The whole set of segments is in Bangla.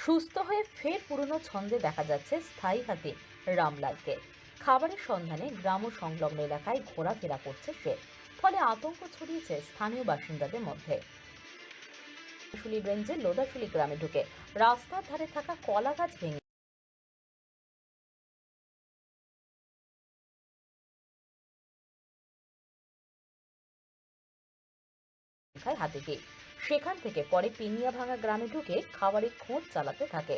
সুস্থ হয়ে ফের পুরনো ছন্দে দেখা যাচ্ছে স্থায়ী হাতি রামলালকে। খাবারের সন্ধানে গ্রাম ও সংলগ্ন এলাকায় ঘোরাফেরা করছে সে। ফলে আতঙ্ক ছড়িয়েছে স্থানীয় বাসিন্দাদের মধ্যে। লোদাশুলি রেঞ্জের লোদাশুলি গ্রামে ঢুকে রাস্তার ধারে থাকা কলা গাছ ভেঙে খায় হাতিটি। সেখান থেকে পরে পেনিয়াভাঙা গ্রামে ঢুকে খাবারের খোঁজ চালাতে থাকে।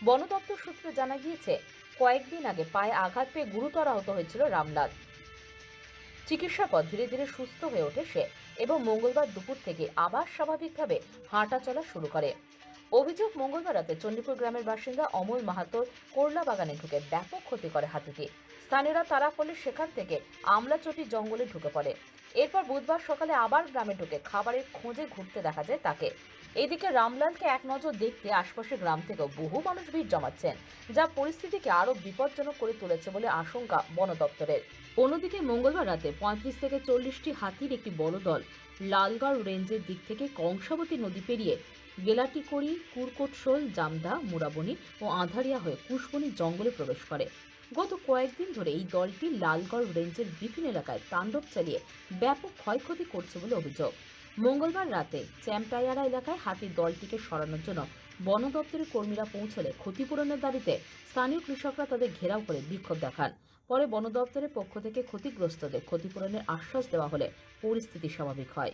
বন দপ্তর সূত্রে জানা গিয়েছে, কয়েকদিন আগে পায়ে আঘাত পেয়ে গুরুতর আহত হয়েছিল রামলাল। চিকিৎসার পর ধীরে ধীরে সুস্থ হয়ে ওঠে সে এবং মঙ্গলবার দুপুর থেকে আবার স্বাভাবিকভাবে হাঁটা চলা শুরু করে। অভিযোগ, মঙ্গলবার রাতে চণ্ডীপুর গ্রামের বাসিন্দা অমল মাহাতোর করলা বাগানে ঢুকে ব্যাপক ক্ষতি করে হাতিটি। স্থানীয়রা তাড়া করলে সেখান থেকে আমলাচটি জঙ্গলে ঢুকে পড়ে। এরপর বুধবার সকালে আবার গ্রামে ঢুকে খাবারের খোঁজে ঘুরতে দেখা যায় তাকে। এদিকে রামলালকে এক নজর দেখতে আশপাশের গ্রাম থেকেও বহু মানুষ ভিড় জমাচ্ছেন, যা পরিস্থিতিকে আরো বিপজ্জনক করে তুলেছে বলে আশঙ্কা বন দপ্তরের। অন্যদিকে মঙ্গলবার রাতে 35 থেকে 40টি হাতির একটি বড় দল লালগড় রেঞ্জের দিক থেকে কংসাবতী নদী পেরিয়ে গেলাটিকড়ি, কুরকোটশোল, জামদা, মুরাবনি ও আঁধারিয়া হয়ে কুশবনি জঙ্গলে প্রবেশ করে। গত কয়েকদিন ধরে এই দলটি লালগড় রেঞ্জের বিভিন্ন এলাকায় তাণ্ডব চালিয়ে ব্যাপক ক্ষয়ক্ষতি করছে বলে অভিযোগ। মঙ্গলবার রাতে চ্যাম্পটায়ারা এলাকায় হাতির দলটিকে সরানোর জন্য বন দপ্তরের কর্মীরা পৌঁছলে ক্ষতিপূরণের দাবিতে স্থানীয় কৃষকরা তাদের ঘেরাও করে বিক্ষোভ দেখান। পরে বন দপ্তরের পক্ষ থেকে ক্ষতিগ্রস্তদের ক্ষতিপূরণের আশ্বাস দেওয়া হলে পরিস্থিতি স্বাভাবিক হয়।